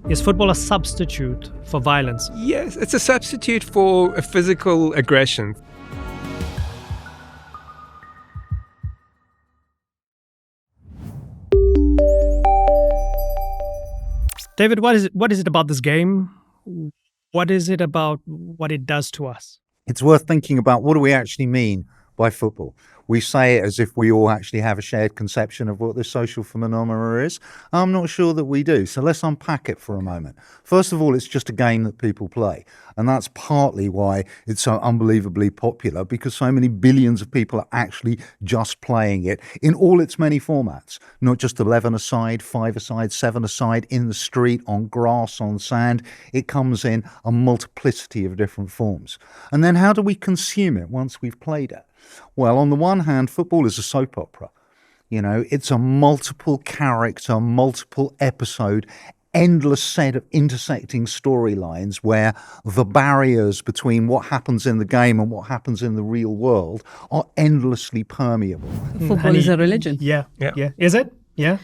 Is football a substitute for violence? Yes, it's a substitute for a physical aggression. David, what is it about this game? What is it about what it does to us? It's worth thinking about, what do we actually mean by football? We say it as if we all actually have a shared conception of what this social phenomenon is. I'm not sure that we do. So let's unpack it for a moment. First of all, it's just a game that people play. And that's partly why it's so unbelievably popular, because so many billions of people are actually just playing it in all its many formats. Not just 11-a-side, 5-a-side, 7-a-side, in the street, on grass, on sand. It comes in a multiplicity of different forms. And then how do we consume it once we've played it? Well, on the one hand, football is a soap opera. You know, it's a multiple character, multiple episode, endless set of intersecting storylines where the barriers between what happens in the game and what happens in the real world are endlessly permeable. Football is a religion. Yeah. Is it? Yeah.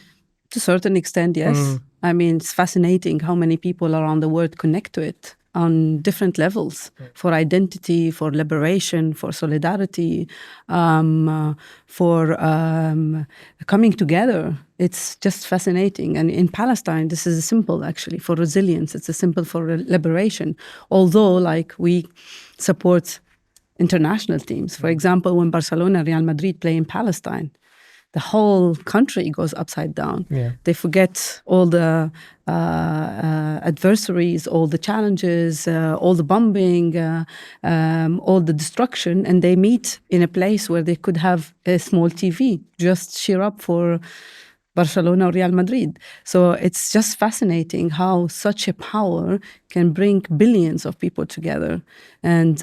To a certain extent, yes. I mean, it's fascinating how many people around the world connect to it on different levels, for identity, for liberation, for solidarity, for coming together. It's just fascinating. And in Palestine, this is a symbol, actually, for resilience. It's a symbol for liberation. Although, like, we support international teams. For example, when Barcelona and Real Madrid play in Palestine, the whole country goes upside down. Yeah. They forget all the adversaries, all the challenges, all the bombing, all the destruction, and they meet in a place where they could have a small TV, just cheer up for Barcelona or Real Madrid. So it's just fascinating how such a power can bring billions of people together and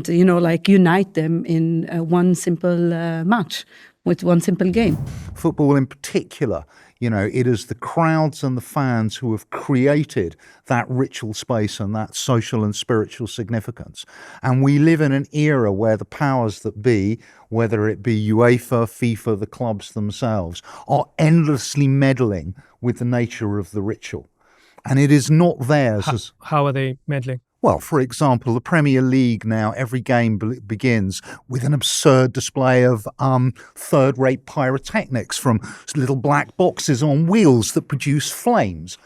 you know, like, unite them in one simple match with one simple game. Football in particular, you know, it is the crowds and the fans who have created that ritual space and that social and spiritual significance. And we live in an era where the powers that be, whether it be UEFA, FIFA, the clubs themselves, are endlessly meddling with the nature of the ritual. And it is not theirs. How are they meddling? Well, for example, the Premier League now, every game begins with an absurd display of third-rate pyrotechnics from little black boxes on wheels that produce flames.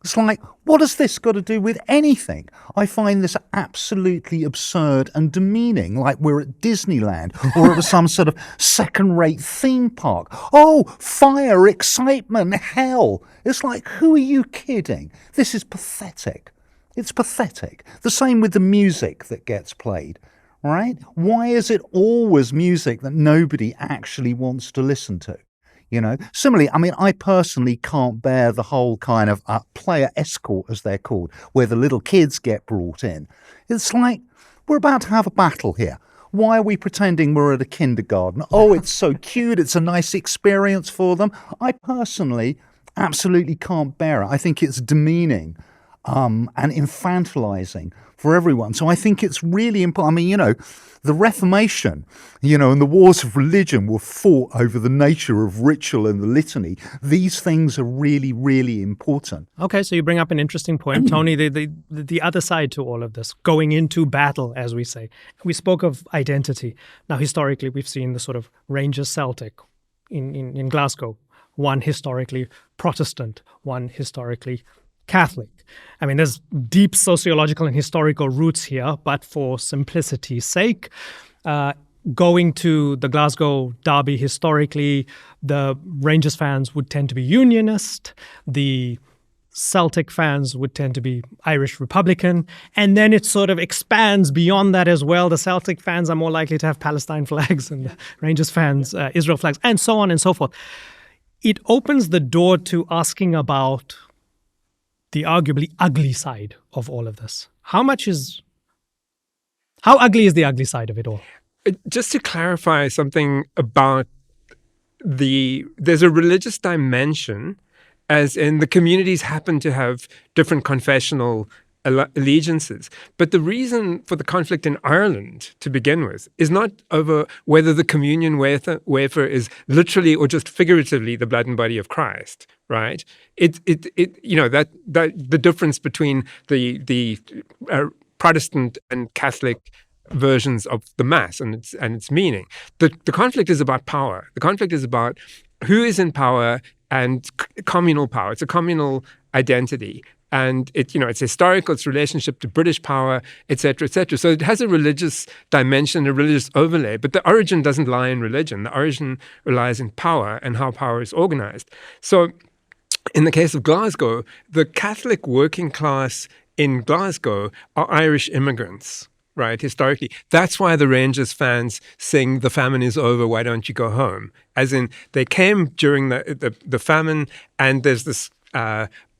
It's like, what has this got to do with anything? I find this absolutely absurd and demeaning, like we're at Disneyland or at some sort of second-rate theme park. Oh, fire, excitement, hell. It's like, who are you kidding? This is pathetic. It's pathetic. The same with the music that gets played, right? Why is it always music that nobody actually wants to listen to? You know, similarly, I mean, I personally can't bear the whole kind of player escort, as they're called, where the little kids get brought in. It's like, we're about to have a battle here. Why are we pretending we're at a kindergarten? Oh, it's so cute. It's a nice experience for them. I personally absolutely can't bear it. I think it's demeaning and infantilizing for everyone. So I think it's really important. I mean, you know, the Reformation, you know, and the wars of religion were fought over the nature of ritual and the litany. These things are really, really important. Okay, so you bring up an interesting point, Tony, the other side to all of this, going into battle, as we say. We spoke of identity. Now, historically, we've seen the sort of Rangers Celtic in Glasgow, one historically Protestant, one historically Catholic. I mean, there's deep sociological and historical roots here, but for simplicity's sake, going to the Glasgow derby historically, the Rangers fans would tend to be unionist, the Celtic fans would tend to be Irish Republican, and then it sort of expands beyond that as well. The Celtic fans are more likely to have Palestine flags and the Rangers fans Israel flags, and so on and so forth. It opens the door to asking about the arguably ugly side of all of this. How ugly is the ugly side of it all? Just to clarify something about there's a religious dimension, as in the communities happen to have different confessional allegiances. But the reason for the conflict in Ireland, to begin with, is not over whether the communion wafer is literally or just figuratively the blood and body of Christ, right? That the difference between the Protestant and Catholic versions of the Mass and its meaning. The conflict is about power. The conflict is about who is in power and communal power. It's a communal identity. And it's historical, it's relationship to British power, et cetera, et cetera. So it has a religious dimension, a religious overlay, but the origin doesn't lie in religion. The origin relies in power and how power is organized. So in the case of Glasgow, the Catholic working class in Glasgow are Irish immigrants, right, historically. That's why the Rangers fans sing, "The famine is over, why don't you go home?" As in, they came during the famine, and there's this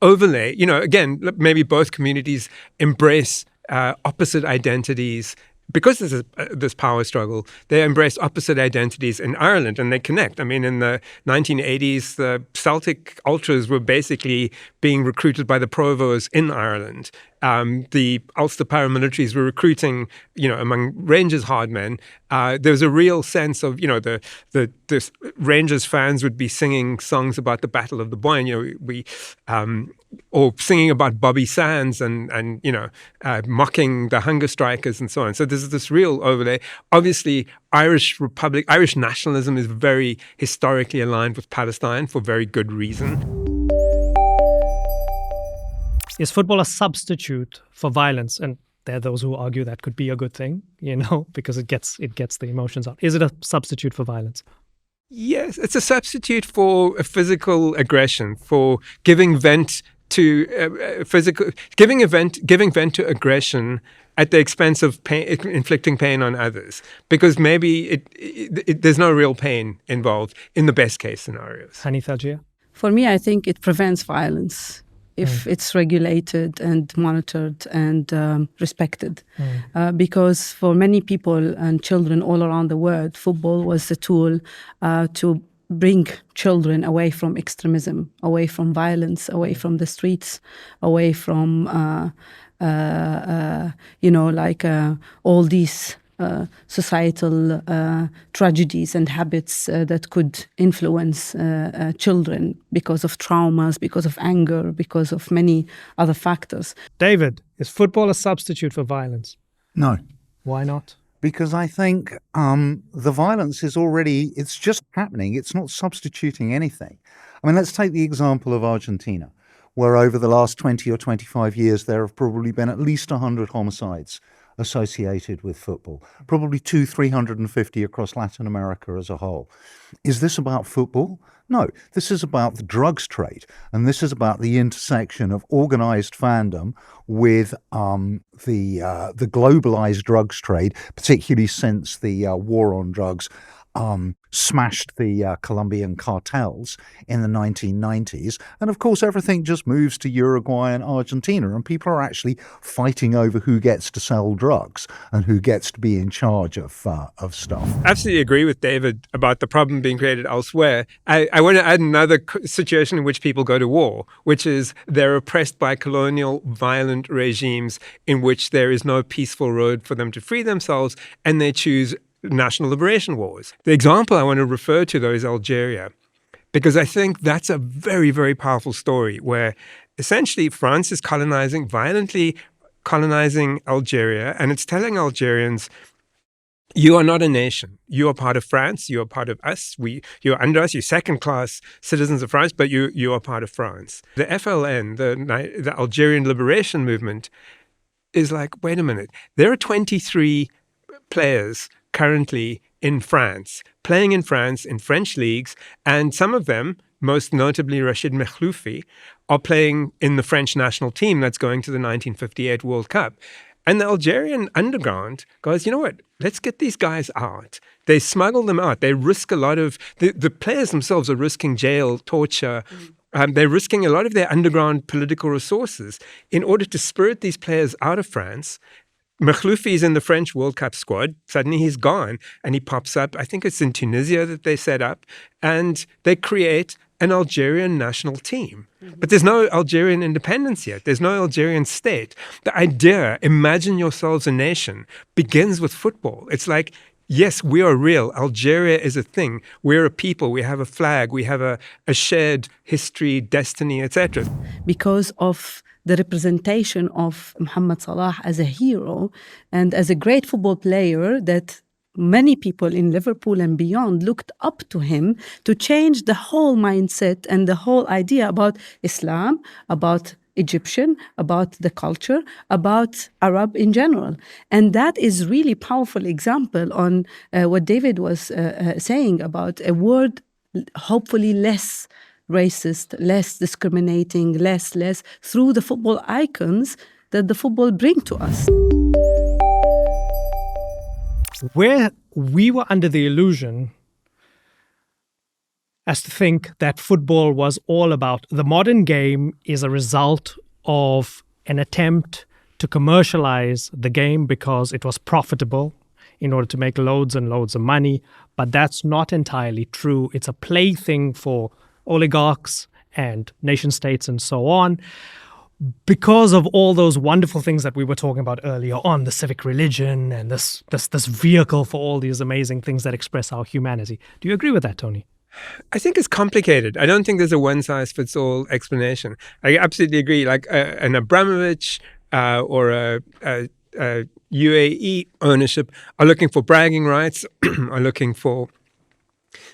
overlay. Again, maybe both communities embrace opposite identities. Because there's this power struggle, they embrace opposite identities in Ireland and they connect. I mean, in the 1980s, the Celtic Ultras were basically being recruited by the Provos in Ireland. The Ulster paramilitaries were recruiting, among Rangers hard men. There was a real sense of, the Rangers fans would be singing songs about the Battle of the Boyne, or singing about Bobby Sands and mocking the hunger strikers and so on. So there's this real overlay. Obviously, Irish nationalism is very historically aligned with Palestine for very good reason. Is football a substitute for violence? And there are those who argue that could be a good thing, because it gets the emotions out. Is it a substitute for violence? Yes, it's a substitute for a physical aggression, for giving vent to giving vent to aggression at the expense of inflicting pain on others, because maybe there's no real pain involved in the best case scenarios. Hanif Algier? For me, I think it prevents violence if it's regulated and monitored and respected. Because for many people and children all around the world, football was a tool to bring children away from extremism, away from violence, away from the streets, away from, all these societal tragedies and habits that could influence children because of traumas, because of anger, because of many other factors. David, is football a substitute for violence? No. Why not? Because I think the violence it's just happening. It's not substituting anything. I mean, let's take the example of Argentina, where over the last 20 or 25 years, there have probably been at least 100 homicides associated with football, probably 350 across Latin America as a whole. Is this about football? No, this is about the drugs trade, and this is about the intersection of organized fandom with the globalized drugs trade, particularly since the war on drugs smashed the Colombian cartels in the 1990s. And of course, everything just moves to Uruguay and Argentina, and people are actually fighting over who gets to sell drugs and who gets to be in charge of stuff. Absolutely agree with David about the problem being created elsewhere. I want to add another situation in which people go to war, which is they're oppressed by colonial violent regimes in which there is no peaceful road for them to free themselves, and they choose national liberation wars. The example I want to refer to, though, is Algeria, because I think that's a very, very powerful story where essentially France is violently colonizing Algeria, and it's telling Algerians, you are not a nation. You are part of France. You are part of us. You're under us. You're second-class citizens of France, but you are part of France. The FLN, the Algerian Liberation Movement, is like, wait a minute. There are 23 players currently in France, playing in France in French leagues, and some of them, most notably Rachid Mekloufi, are playing in the French national team that's going to the 1958 World Cup. And the Algerian underground goes, you know what, let's get these guys out. They smuggle them out. They risk a lot of, the players themselves are risking jail, torture. They're risking a lot of their underground political resources in order to spirit these players out of France. Mekloufi is in the French World Cup squad. Suddenly he's gone and he pops up. I think it's in Tunisia that they set up. And they create an Algerian national team. But there's no Algerian independence yet. There's no Algerian state. The idea, imagine yourselves a nation, begins with football. It's like, yes, we are real. Algeria is a thing. We're a people. We have a flag. We have a shared history, destiny, etc. Because of the representation of Mohamed Salah as a hero and as a great football player that many people in Liverpool and beyond looked up to him to change the whole mindset and the whole idea about Islam, about Egyptian, about the culture, about Arab in general. And that is really powerful example on what David was saying about a world hopefully less racist, less discriminating, less through the football icons that the football bring to us. Where we were under the illusion as to think that football was all about the modern game is a result of an attempt to commercialize the game because it was profitable in order to make loads and loads of money. But that's not entirely true. It's a plaything for oligarchs and nation states and so on. Because of all those wonderful things that we were talking about earlier on, the civic religion and this vehicle for all these amazing things that express our humanity. Do you agree with that, Tony? I think it's complicated. I don't think there's a one-size-fits-all explanation. I absolutely agree. Like an Abramovich or a UAE ownership are looking for bragging rights, are looking for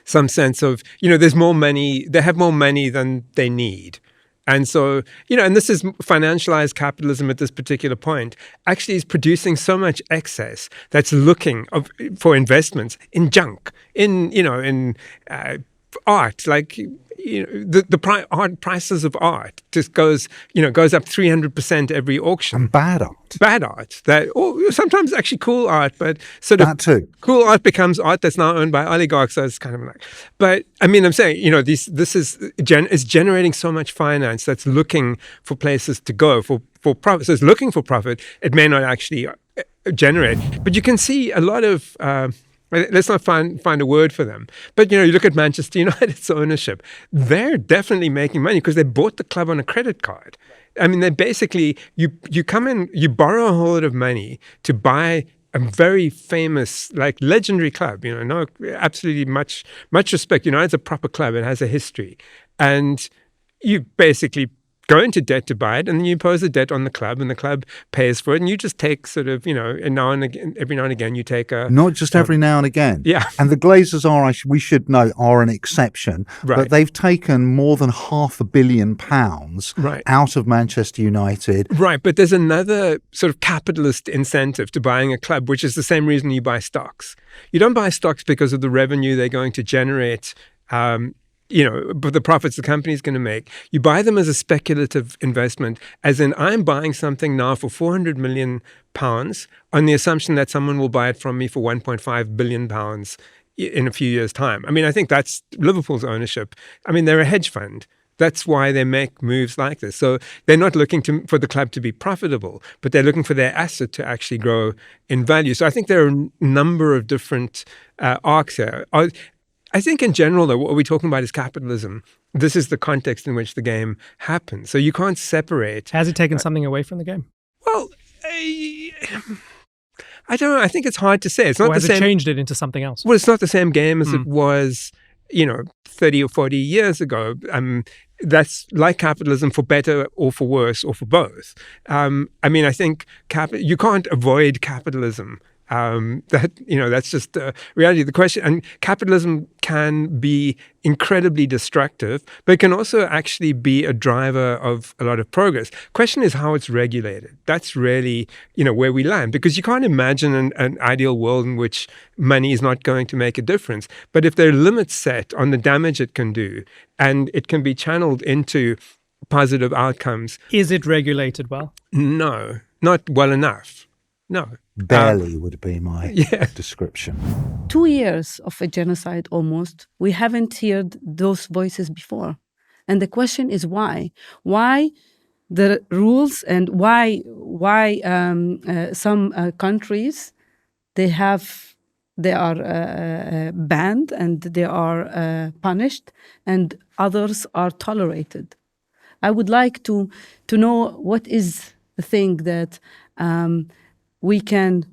some sense of, there's more money, they have more money than they need. And so, and this is financialized capitalism at this particular point, actually is producing so much excess that's looking for investments in junk, in art, like, art prices of art just goes up 300% every auction. And bad art. Or sometimes actually cool art, but sort of that too. Cool art becomes art that's now owned by oligarchs. So it's kind of like, but I mean, I'm saying, this is generating so much finance that's looking for places to go for profit. So it's looking for profit. It may not actually generate, but you can see a lot of. Let's not find a word for them. But, you look at Manchester United's ownership. They're definitely making money because they bought the club on a credit card. I mean, they basically, you come in, you borrow a whole lot of money to buy a very famous, like legendary club, no, absolutely much respect. It's a proper club. It has a history. And you basically go into debt to buy it, and then you impose a debt on the club, and the club pays for it, and you just take sort of, and now and again, every now and again, you take a... Not just every now and again. Yeah. And the Glazers we should note, are an exception. Right. But they've taken more than £500 million right. out of Manchester United. Right, but there's another sort of capitalist incentive to buying a club, which is the same reason you buy stocks. You don't buy stocks because of the revenue they're going to generate, but the profits the company is going to make. You buy them as a speculative investment, as in I'm buying something now for £400 million on the assumption that someone will buy it from me for £1.5 billion in a few years' time. I mean, I think that's Liverpool's ownership. I mean, they're a hedge fund. That's why they make moves like this. So they're not looking for the club to be profitable, but they're looking for their asset to actually grow in value. So I think there are a number of different arcs here. I think in general, though, what we're talking about is capitalism. This is the context in which the game happens. So you can't separate. Has it taken something away from the game? Well, I don't know. I think it's hard to say. It's not or has the same. It changed it into something else? Well, it's not the same game as it was, 30 or 40 years ago. That's like capitalism, for better or for worse or for both. I mean, I think you can't avoid capitalism. That's just the reality of the question. And capitalism can be incredibly destructive, but it can also actually be a driver of a lot of progress. Question is how it's regulated. That's really, where we land, because you can't imagine an ideal world in which money is not going to make a difference. But if there are limits set on the damage it can do, and it can be channeled into positive outcomes. Is it regulated well? No, not well enough. No. Barely would be my description. 2 years of a genocide almost. We haven't heard those voices before. And the question is why? Why the rules and why some countries, they are banned and they are punished, and others are tolerated. I would like to know what is the thing that we can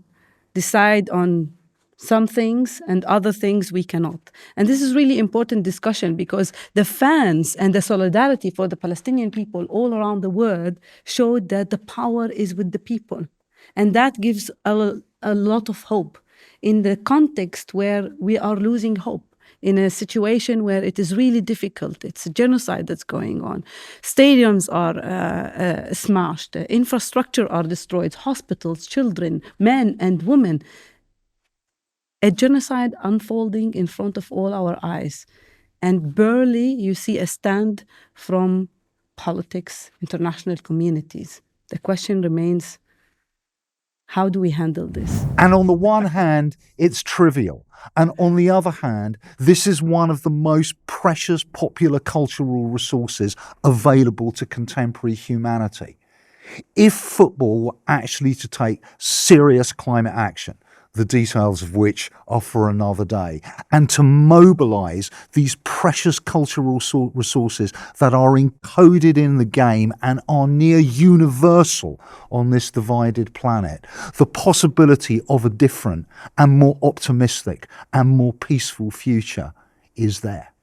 decide on some things and other things we cannot. And this is really important discussion because the fans and the solidarity for the Palestinian people all around the world showed that the power is with the people. And that gives a lot of hope in the context where we are losing hope, in a situation where it is really difficult. It's a genocide that's going on. Stadiums are smashed. Infrastructure are destroyed. Hospitals, children, men and women. A genocide unfolding in front of all our eyes. And barely you see a stand from politics, international communities. The question remains, how do we handle this? And on the one hand, it's trivial. And on the other hand, this is one of the most precious popular cultural resources available to contemporary humanity. If football were actually to take serious climate action, the details of which are for another day, and to mobilize these precious cultural resources that are encoded in the game and are near universal on this divided planet, the possibility of a different and more optimistic and more peaceful future is there.